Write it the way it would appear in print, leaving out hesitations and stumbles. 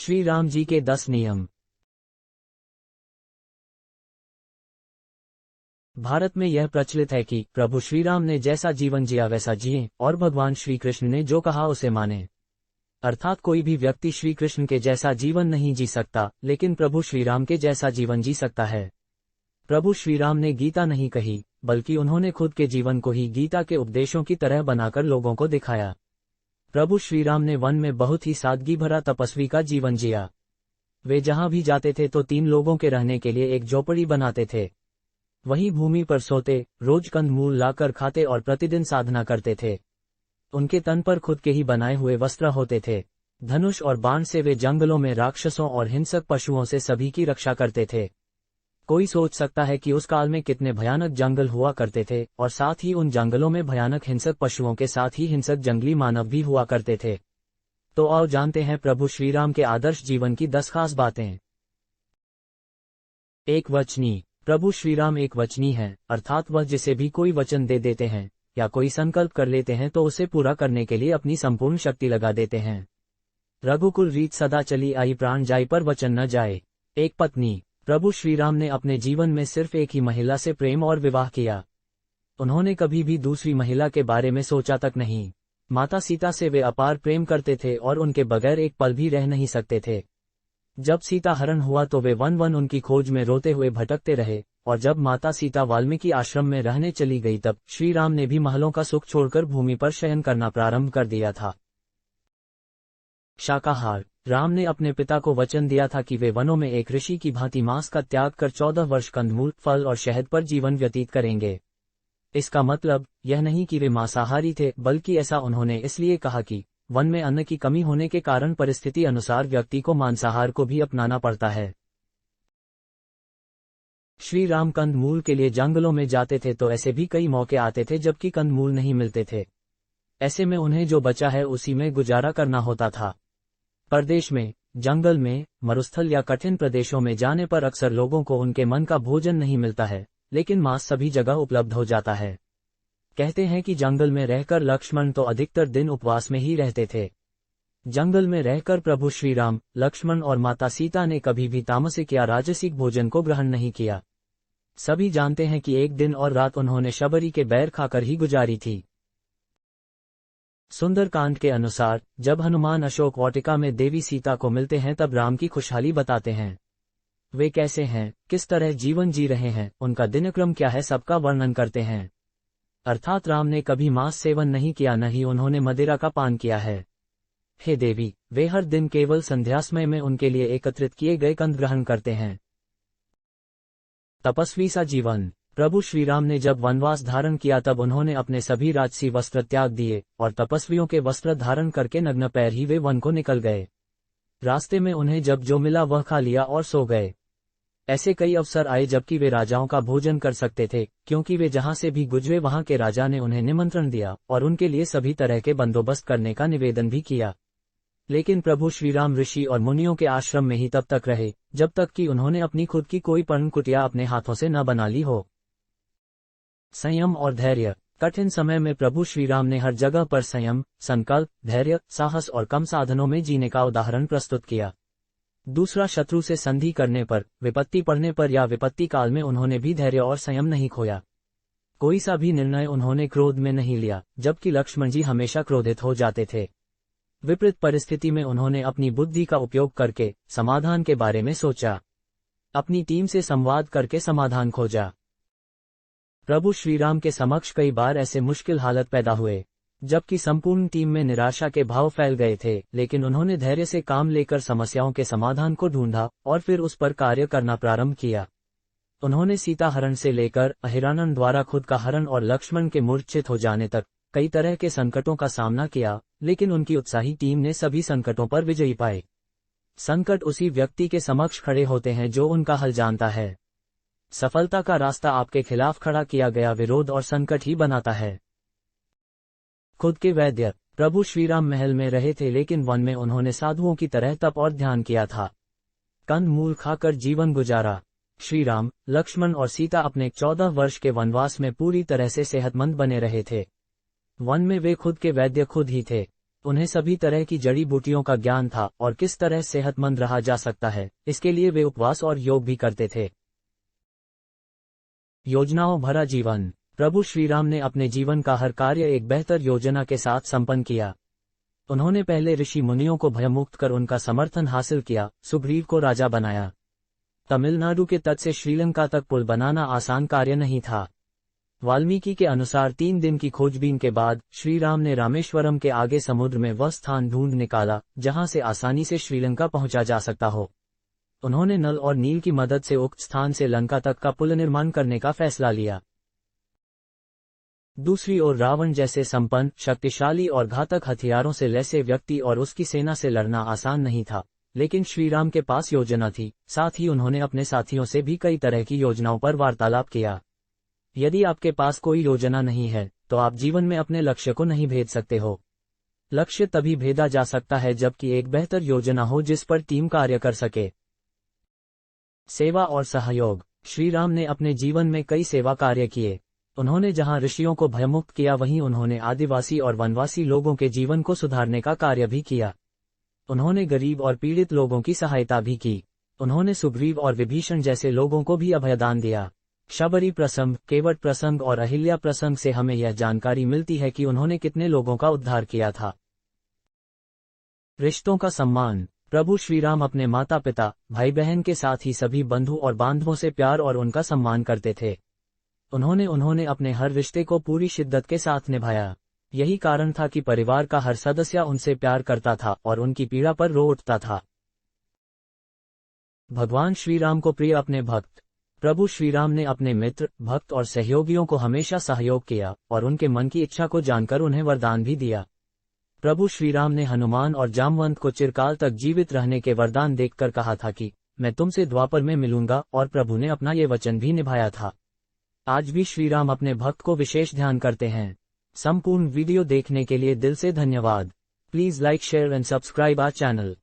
श्री राम जी के 10 नियम। भारत में यह प्रचलित है कि प्रभु श्री राम ने जैसा जीवन जिया वैसा जिए और भगवान श्री कृष्ण ने जो कहा उसे माने। अर्थात कोई भी व्यक्ति श्री कृष्ण के जैसा जीवन नहीं जी सकता, लेकिन प्रभु श्री राम के जैसा जीवन जी सकता है। प्रभु श्री राम ने गीता नहीं कही, बल्कि उन्होंने खुद के जीवन को ही गीता के उपदेशों की तरह बनाकर लोगों को दिखाया। प्रभु श्री राम ने वन में बहुत ही सादगी भरा तपस्वी का जीवन जिया। वे जहां भी जाते थे तो 3 लोगों के रहने के लिए एक झोपड़ी बनाते थे। वहीं भूमि पर सोते, रोज कंदमूल लाकर खाते और प्रतिदिन साधना करते थे। उनके तन पर खुद के ही बनाए हुए वस्त्र होते थे। धनुष और बाण से वे जंगलों में राक्षसों और हिंसक पशुओं से सभी की रक्षा करते थे। कोई सोच सकता है कि उस काल में कितने भयानक जंगल हुआ करते थे, और साथ ही उन जंगलों में भयानक हिंसक पशुओं के साथ ही हिंसक जंगली मानव भी हुआ करते थे। तो आओ जानते हैं प्रभु श्री राम के आदर्श जीवन की 10 खास बातें। एक वचनी। प्रभु श्री राम एक वचनी हैं, अर्थात वह जिसे भी कोई वचन दे देते हैं या कोई संकल्प कर लेते हैं तो उसे पूरा करने के लिए अपनी संपूर्ण शक्ति लगा देते हैं। रघुकुल रीत सदा चली आई, प्राण जाए पर वचन न जाए। एक पत्नी। प्रभु श्री राम ने अपने जीवन में सिर्फ एक ही महिला से प्रेम और विवाह किया। उन्होंने कभी भी दूसरी महिला के बारे में सोचा तक नहीं। माता सीता से वे अपार प्रेम करते थे और उनके बगैर एक पल भी रह नहीं सकते थे। जब सीता हरण हुआ तो वे वन वन उनकी खोज में रोते हुए भटकते रहे, और जब माता सीता वाल्मीकि आश्रम में रहने चली गई तब श्री राम ने भी महलों का सुख छोड़कर भूमि पर शयन करना प्रारंभ कर दिया था। शाकाहार। राम ने अपने पिता को वचन दिया था कि वे वनों में एक ऋषि की भांति मांस का त्याग कर 14 वर्ष कंदमूल, फल और शहद पर जीवन व्यतीत करेंगे। इसका मतलब यह नहीं कि वे मांसाहारी थे, बल्कि ऐसा उन्होंने इसलिए कहा कि वन में अन्न की कमी होने के कारण परिस्थिति अनुसार व्यक्ति को मांसाहार को भी अपनाना पड़ता है। श्री राम कंदमूल के लिए जंगलों में जाते थे तो ऐसे भी कई मौके आते थे जबकि कंदमूल नहीं मिलते थे। ऐसे में उन्हें जो बचा है उसी में गुजारा करना होता था। परदेश में, जंगल में, मरुस्थल या कठिन प्रदेशों में जाने पर अक्सर लोगों को उनके मन का भोजन नहीं मिलता है, लेकिन मांस सभी जगह उपलब्ध हो जाता है। कहते हैं कि जंगल में रहकर लक्ष्मण तो अधिकतर दिन उपवास में ही रहते थे। जंगल में रहकर प्रभु श्री राम, लक्ष्मण और माता सीता ने कभी भी तामसिक या राजसिक भोजन को ग्रहण नहीं किया। सभी जानते हैं कि एक दिन और रात उन्होंने शबरी के बैर खाकर ही गुजारी थी। सुंदरकांड के अनुसार जब हनुमान अशोक वाटिका में देवी सीता को मिलते हैं तब राम की खुशहाली बताते हैं। वे कैसे हैं, किस तरह जीवन जी रहे हैं, उनका दिनक्रम क्या है, सबका वर्णन करते हैं। अर्थात राम ने कभी मांस सेवन नहीं किया, न ही उन्होंने मदिरा का पान किया है। हे देवी, वे हर दिन केवल संध्या समय में उनके लिए एकत्रित किए गए कंद ग्रहण करते हैं। तपस्वी सा जीवन। प्रभु श्री राम ने जब वनवास धारण किया तब उन्होंने अपने सभी राजसी वस्त्र त्याग दिए और तपस्वियों के वस्त्र धारण करके नग्न पैर ही वे वन को निकल गए। रास्ते में उन्हें जब जो मिला वह खा लिया और सो गए। ऐसे कई अवसर आए जबकि वे राजाओं का भोजन कर सकते थे, क्योंकि वे जहां से भी गुजरे वहां के राजा ने उन्हें निमंत्रण दिया और उनके लिए सभी तरह के बंदोबस्त करने का निवेदन भी किया। लेकिन प्रभु श्री राम ऋषि और मुनियों के आश्रम में ही तब तक रहे जब तक कि उन्होंने अपनी खुद की कोई पर्ण कुटिया अपने हाथों से न बना ली हो। संयम और धैर्य। कठिन समय में प्रभु श्री राम ने हर जगह पर संयम, संकल्प, धैर्य, साहस और कम साधनों में जीने का उदाहरण प्रस्तुत किया। दूसरा शत्रु से संधि करने पर, विपत्ति पड़ने पर या विपत्ति काल में उन्होंने भी धैर्य और संयम नहीं खोया। कोई सा भी निर्णय उन्होंने क्रोध में नहीं लिया, जबकि लक्ष्मण जी हमेशा क्रोधित हो जाते थे। विपरीत परिस्थिति में उन्होंने अपनी बुद्धि का उपयोग करके समाधान के बारे में सोचा। अपनी टीम से संवाद करके समाधान खोजा। प्रभु श्री राम के समक्ष कई बार ऐसे मुश्किल हालत पैदा हुए जबकि संपूर्ण टीम में निराशा के भाव फैल गए थे, लेकिन उन्होंने धैर्य से काम लेकर समस्याओं के समाधान को ढूंढा और फिर उस पर कार्य करना प्रारंभ किया। उन्होंने सीता हरण से लेकर अहिरानन द्वारा खुद का हरण और लक्ष्मण के मूर्छित हो जाने तक कई तरह के संकटों का सामना किया, लेकिन उनकी उत्साही टीम ने सभी संकटों पर विजयी पाए। संकट उसी व्यक्ति के समक्ष खड़े होते हैं जो उनका हल जानता है। सफलता का रास्ता आपके खिलाफ खड़ा किया गया विरोध और संकट ही बनाता है। खुद के वैद्य। प्रभु श्री राम महल में रहे थे, लेकिन वन में उन्होंने साधुओं की तरह तप और ध्यान किया था। कंद मूल खाकर जीवन गुजारा। श्री राम, लक्ष्मण और सीता अपने 14 वर्ष के वनवास में पूरी तरह से सेहतमंद बने रहे थे। वन में वे खुद के वैद्य खुद ही थे। उन्हें सभी तरह की जड़ी बूटियों का ज्ञान था और किस तरह सेहतमंद रहा जा सकता है, इसके लिए वे उपवास और योग भी करते थे। योजनाओं भरा जीवन। प्रभु श्रीराम ने अपने जीवन का हर कार्य एक बेहतर योजना के साथ संपन्न किया। उन्होंने पहले ऋषि मुनियों को भयमुक्त कर उनका समर्थन हासिल किया, सुग्रीव को राजा बनाया। तमिलनाडु के तट से श्रीलंका तक पुल बनाना आसान कार्य नहीं था। वाल्मीकि के अनुसार 3 दिन की खोजबीन के बाद श्री राम ने रामेश्वरम के आगे समुद्र में वह स्थान ढूंढ निकाला जहां से आसानी से श्रीलंका पहुंचा जा सकता हो। उन्होंने नल और नील की मदद से उक्त स्थान से लंका तक का पुल निर्माण करने का फैसला लिया। दूसरी ओर रावण जैसे संपन्न, शक्तिशाली और घातक हथियारों से लैसे व्यक्ति और उसकी सेना से लड़ना आसान नहीं था, लेकिन श्रीराम के पास योजना थी। साथ ही उन्होंने अपने साथियों से भी कई तरह की योजनाओं पर वार्तालाप किया। यदि आपके पास कोई योजना नहीं है तो आप जीवन में अपने लक्ष्य को नहीं भेद सकते हो। लक्ष्य तभी भेदा जा सकता है जबकि एक बेहतर योजना हो जिस पर टीम कार्य कर सके। सेवा और सहयोग। श्रीराम ने अपने जीवन में कई सेवा कार्य किए। उन्होंने जहां ऋषियों को भयमुक्त किया वहीं उन्होंने आदिवासी और वनवासी लोगों के जीवन को सुधारने का कार्य भी किया। उन्होंने गरीब और पीड़ित लोगों की सहायता भी की। उन्होंने सुग्रीव और विभीषण जैसे लोगों को भी अभयदान दिया। शबरी प्रसंग, केवट प्रसंग और अहिल्या प्रसंग से हमें यह जानकारी मिलती है कि उन्होंने कितने लोगों का उद्धार किया था। रिश्तों का सम्मान। प्रभु श्रीराम अपने माता पिता, भाई बहन के साथ ही सभी बंधु और बांधवों से प्यार और उनका सम्मान करते थे। उन्होंने अपने हर रिश्ते को पूरी शिद्दत के साथ निभाया। यही कारण था कि परिवार का हर सदस्य उनसे प्यार करता था और उनकी पीड़ा पर रो उठता था। भगवान श्रीराम को प्रिय अपने भक्त। प्रभु श्रीराम ने अपने मित्र, भक्त और सहयोगियों को हमेशा सहयोग किया और उनके मन की इच्छा को जानकर उन्हें वरदान भी दिया। प्रभु श्रीराम ने हनुमान और जामवंत को चिरकाल तक जीवित रहने के वरदान देकर कहा था कि मैं तुमसे द्वापर में मिलूंगा, और प्रभु ने अपना ये वचन भी निभाया था। आज भी श्रीराम अपने भक्त को विशेष ध्यान करते हैं। संपूर्ण वीडियो देखने के लिए दिल से धन्यवाद। Please like, share and subscribe our channel.